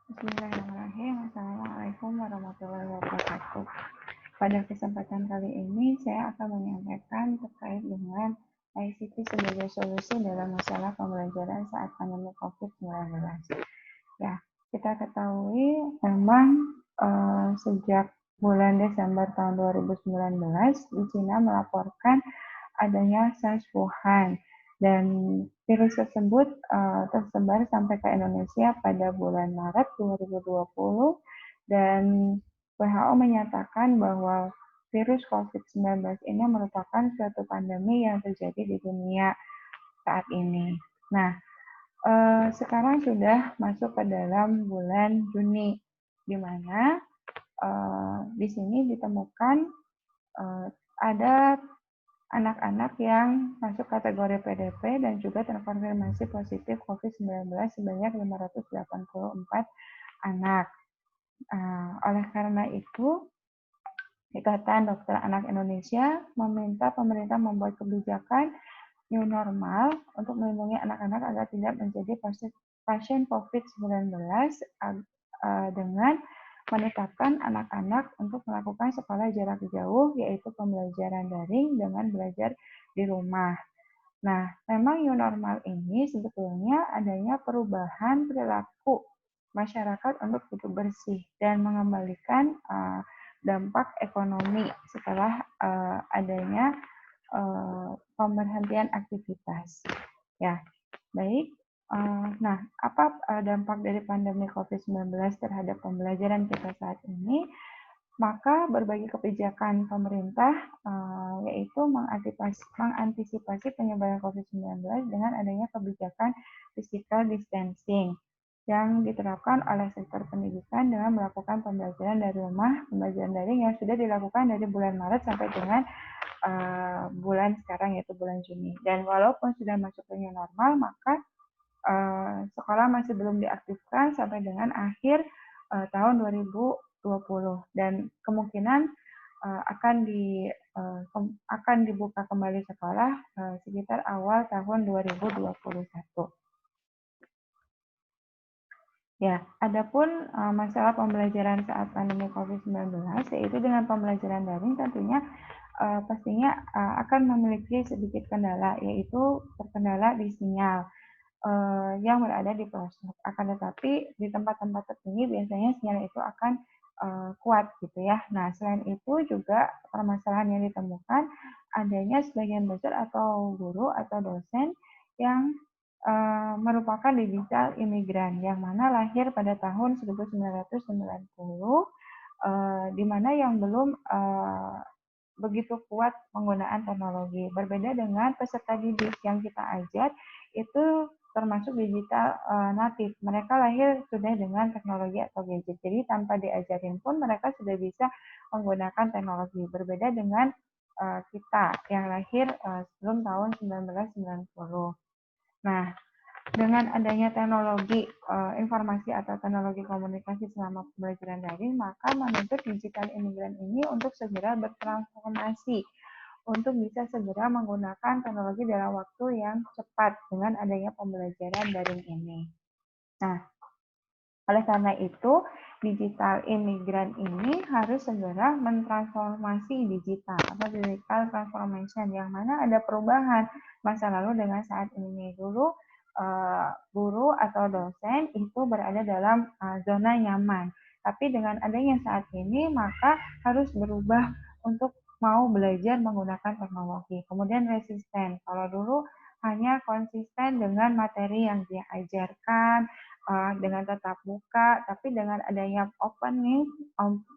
Bismillahirrahmanirrahim. Assalamualaikum warahmatullahi wabarakatuh. Pada kesempatan kali ini, saya akan menyampaikan terkait dengan ICT sebagai solusi dalam masalah pembelajaran saat pandemi COVID-19. Ya, kita ketahui memang sejak bulan Desember tahun 2019, di Cina melaporkan adanya SARS Wuhan dan virus tersebut tersebar sampai ke Indonesia pada bulan Maret 2020 dan WHO menyatakan bahwa virus COVID-19 ini merupakan suatu pandemi yang terjadi di dunia saat ini. Nah, sekarang sudah masuk ke dalam bulan Juni, di mana di sini ditemukan ada anak-anak yang masuk kategori PDP dan juga terkonfirmasi positif COVID-19 sebanyak 584 anak. Oleh karena itu, Ikatan Dokter Anak Indonesia meminta pemerintah membuat kebijakan new normal untuk melindungi anak-anak agar tidak menjadi pasien COVID-19 dengan menetapkan anak-anak untuk melakukan sekolah jarak jauh, yaitu pembelajaran daring dengan belajar di rumah. Nah, memang new normal ini sebetulnya adanya perubahan perilaku masyarakat untuk hidup bersih dan mengembalikan dampak ekonomi setelah adanya pemberhentian aktivitas. Ya, baik. Nah, apa dampak dari pandemi COVID-19 terhadap pembelajaran kita saat ini? Maka berbagai kebijakan pemerintah yaitu mengantisipasi penyebaran COVID-19 dengan adanya kebijakan physical distancing yang diterapkan oleh sektor pendidikan dengan melakukan pembelajaran dari rumah, pembelajaran daring yang sudah dilakukan dari bulan Maret sampai dengan bulan sekarang yaitu bulan Juni. Dan walaupun sudah masuk ke new normal, maka sekolah masih belum diaktifkan sampai dengan akhir tahun 2020 dan kemungkinan akan dibuka kembali sekolah sekitar awal tahun 2021. Ya, adapun masalah pembelajaran saat pandemi COVID-19 yaitu dengan pembelajaran daring tentunya pastinya akan memiliki sedikit kendala, yaitu terkendala di sinyal yang berada di pelosok. Akan tetapi di tempat-tempat tertinggi biasanya sinyal itu akan kuat gitu ya. Nah, selain itu juga permasalahan yang ditemukan adanya sebagian besar atau guru atau dosen yang merupakan digital imigran yang mana lahir pada tahun 1990 di mana yang belum begitu kuat penggunaan teknologi. Berbeda dengan peserta didik yang kita ajar itu termasuk digital natif. Mereka lahir sudah dengan teknologi atau gadget. Jadi tanpa diajarin pun mereka sudah bisa menggunakan teknologi. Berbeda dengan kita yang lahir sebelum tahun 1990. Nah, dengan adanya teknologi informasi atau teknologi komunikasi selama pembelajaran daring, maka menuntut digital imigran ini untuk segera bertransformasi, untuk bisa segera menggunakan teknologi dalam waktu yang cepat dengan adanya pembelajaran daring ini. Nah, oleh karena itu, digital imigran ini harus segera mentransformasi digital atau digital transformation, yang mana ada perubahan masa lalu dengan saat ini. Dulu guru atau dosen itu berada dalam zona nyaman, tapi dengan adanya saat ini maka harus berubah untuk mau belajar menggunakan teknologi. Kemudian resisten, kalau dulu hanya konsisten dengan materi yang dia ajarkan, dengan tetap muka, tapi dengan adanya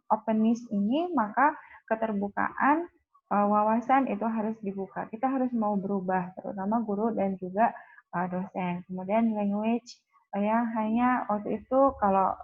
openness ini, maka keterbukaan wawasan itu harus dibuka. Kita harus mau berubah, terutama guru dan juga dosen. Kemudian language yang hanya waktu itu kalau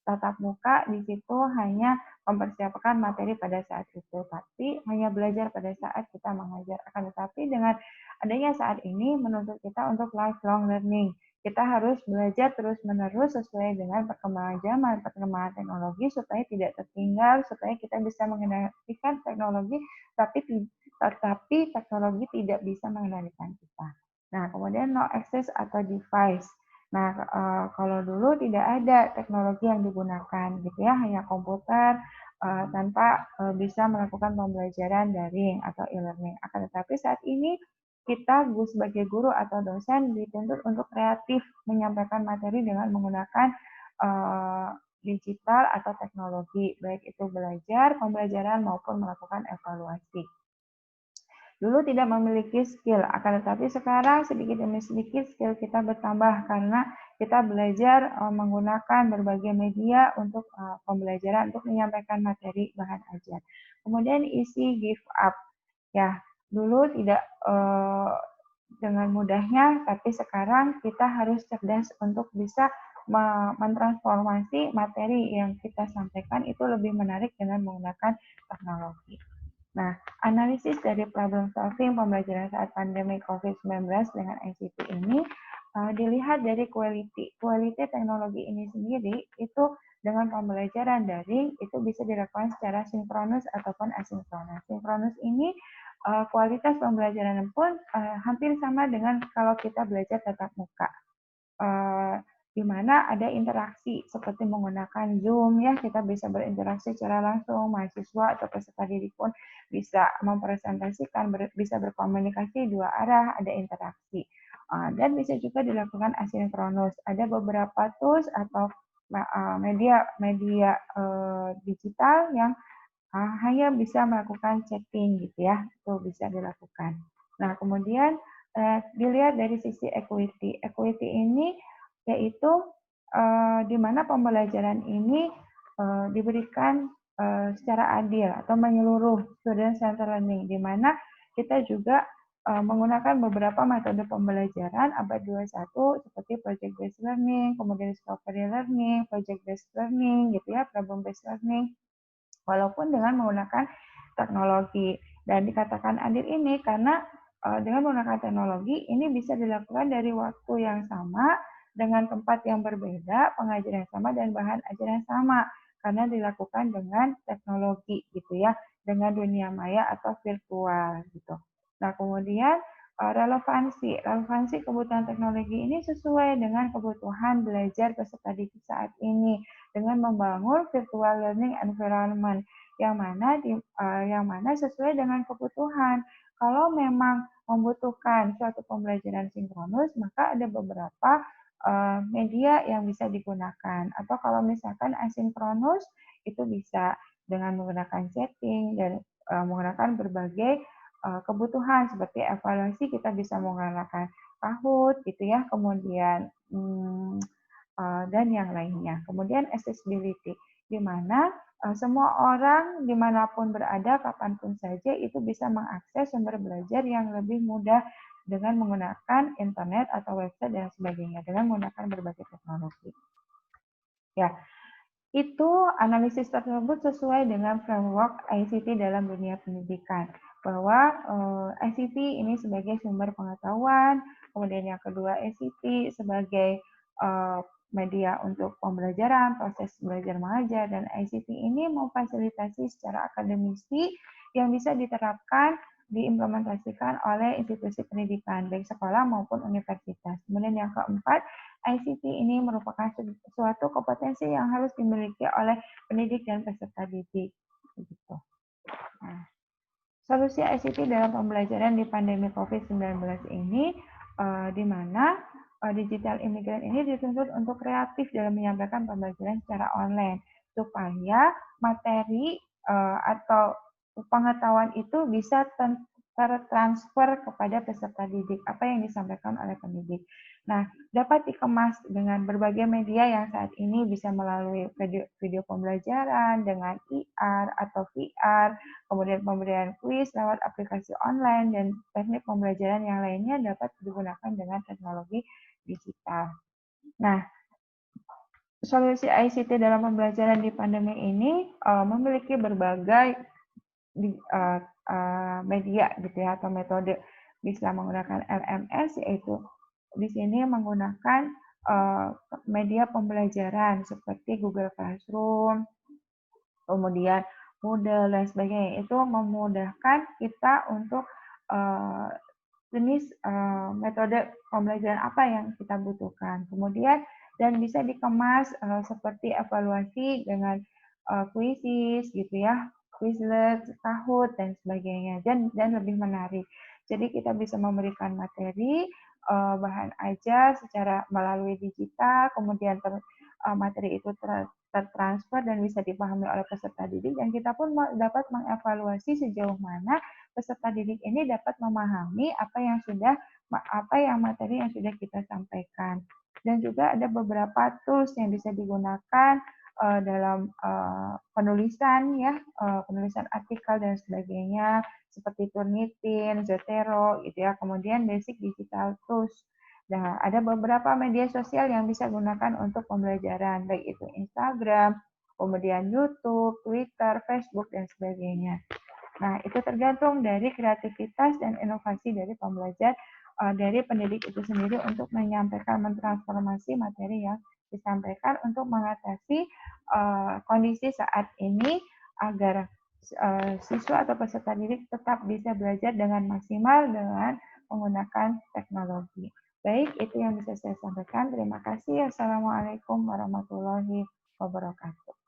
tatap muka di situ hanya mempersiapkan materi pada saat itu, tapi hanya belajar pada saat kita mengajar. Akan tetapi dengan adanya saat ini menuntut kita untuk lifelong learning. Kita harus belajar terus-menerus sesuai dengan perkembangan zaman, perkembangan teknologi supaya tidak tertinggal, supaya kita bisa mengendalikan teknologi, tetapi teknologi tidak bisa mengendalikan kita. Nah, kemudian no access atau device. Nah, kalau dulu tidak ada teknologi yang digunakan gitu ya, hanya komputer tanpa bisa melakukan pembelajaran daring atau e-learning. Akan tetapi saat ini kita sebagai guru atau dosen dituntut untuk kreatif menyampaikan materi dengan menggunakan digital atau teknologi, baik itu belajar, pembelajaran maupun melakukan evaluasi. Dulu tidak memiliki skill, akan tetapi sekarang sedikit demi sedikit skill kita bertambah karena kita belajar menggunakan berbagai media untuk pembelajaran untuk menyampaikan materi bahan ajar. Kemudian isi give up, ya dulu tidak dengan mudahnya, tapi sekarang kita harus cerdas untuk bisa mentransformasi materi yang kita sampaikan itu lebih menarik dengan menggunakan teknologi. Nah, analisis dari problem solving pembelajaran saat pandemi COVID-19 dengan ICT ini dilihat dari quality. Quality teknologi ini sendiri itu dengan pembelajaran daring itu bisa dilakukan secara sinkronus ataupun asinkronus. Sinkronus ini kualitas pembelajaran pun hampir sama dengan kalau kita belajar tatap muka. Di mana ada interaksi seperti menggunakan Zoom ya, kita bisa berinteraksi secara langsung, mahasiswa atau peserta didik pun bisa mempresentasikan, bisa berkomunikasi dua arah, ada interaksi. Dan bisa juga dilakukan asinkronus. Ada beberapa tools atau media digital yang hanya bisa melakukan chatting gitu ya, itu bisa dilakukan. Nah, kemudian dilihat dari sisi equity. Equity ini yaitu di mana pembelajaran ini diberikan secara adil atau menyeluruh student center learning, di mana kita juga menggunakan beberapa metode pembelajaran abad 21 seperti project based learning, kemudian discovery learning, project based learning gitu ya, problem based learning, walaupun dengan menggunakan teknologi. Dan dikatakan adil ini karena dengan menggunakan teknologi ini bisa dilakukan dari waktu yang sama dengan tempat yang berbeda, pengajaran yang sama dan bahan ajaran yang sama karena dilakukan dengan teknologi gitu ya, dengan dunia maya atau virtual gitu. Nah, kemudian relevansi kebutuhan teknologi ini sesuai dengan kebutuhan belajar peserta didik saat ini dengan membangun virtual learning environment yang mana sesuai dengan kebutuhan. Kalau memang membutuhkan suatu pembelajaran sinkronus, maka ada beberapa media yang bisa digunakan. Atau kalau misalkan asinkronus, itu bisa dengan menggunakan chatting dan menggunakan berbagai kebutuhan seperti evaluasi, kita bisa menggunakan Kahoot gitu ya, kemudian dan yang lainnya. Kemudian accessibility, di mana semua orang dimanapun berada, kapanpun saja itu bisa mengakses sumber belajar yang lebih mudah dengan menggunakan internet atau website dan sebagainya, dengan menggunakan berbagai teknologi. Ya, itu analisis tersebut sesuai dengan framework ICT dalam dunia pendidikan, bahwa ICT ini sebagai sumber pengetahuan, kemudian yang kedua ICT sebagai media untuk pembelajaran, proses belajar mengajar, dan ICT ini memfasilitasi secara akademisi yang bisa diterapkan diimplementasikan oleh institusi pendidikan, baik sekolah maupun universitas. Kemudian yang keempat, ICT ini merupakan suatu kompetensi yang harus dimiliki oleh pendidik dan peserta didik. Begitu. Nah, solusi ICT dalam pembelajaran di pandemi COVID-19 ini, di mana digital immigrant ini dituntut untuk kreatif dalam menyampaikan pembelajaran secara online, supaya materi atau pengetahuan itu bisa tertransfer kepada peserta didik, apa yang disampaikan oleh pendidik. Nah, dapat dikemas dengan berbagai media yang saat ini bisa melalui video pembelajaran dengan IR atau VR, kemudian pemberian kuis lewat aplikasi online, dan teknik pembelajaran yang lainnya dapat digunakan dengan teknologi digital. Nah, solusi ICT dalam pembelajaran di pandemi ini memiliki berbagai media gitu ya, atau metode. Bisa menggunakan LMS, yaitu di sini menggunakan media pembelajaran seperti Google Classroom, kemudian Moodle dan sebagainya. Itu memudahkan kita untuk jenis metode pembelajaran apa yang kita butuhkan. Kemudian dan bisa dikemas seperti evaluasi dengan kuisis gitu ya, Quizlet, Kahoot dan sebagainya dan lebih menarik. Jadi kita bisa memberikan materi bahan ajar secara melalui digital, kemudian materi itu tertransfer dan bisa dipahami oleh peserta didik dan kita pun dapat mengevaluasi sejauh mana peserta didik ini dapat memahami apa yang materi yang sudah kita sampaikan. Dan juga ada beberapa tools yang bisa digunakan dalam penulisan ya, penulisan artikel dan sebagainya seperti Turnitin, Zotero gitu ya. Kemudian basic digital tools. Nah, ada beberapa media sosial yang bisa gunakan untuk pembelajaran, baik itu Instagram, kemudian YouTube, Twitter, Facebook, dan sebagainya. Nah, itu tergantung dari kreativitas dan inovasi dari pembelajar, dari pendidik itu sendiri untuk menyampaikan, mentransformasi materi yang disampaikan untuk mengatasi kondisi saat ini agar siswa atau peserta didik tetap bisa belajar dengan maksimal dengan menggunakan teknologi. Baik, itu yang bisa saya sampaikan. Terima kasih. Assalamualaikum warahmatullahi wabarakatuh.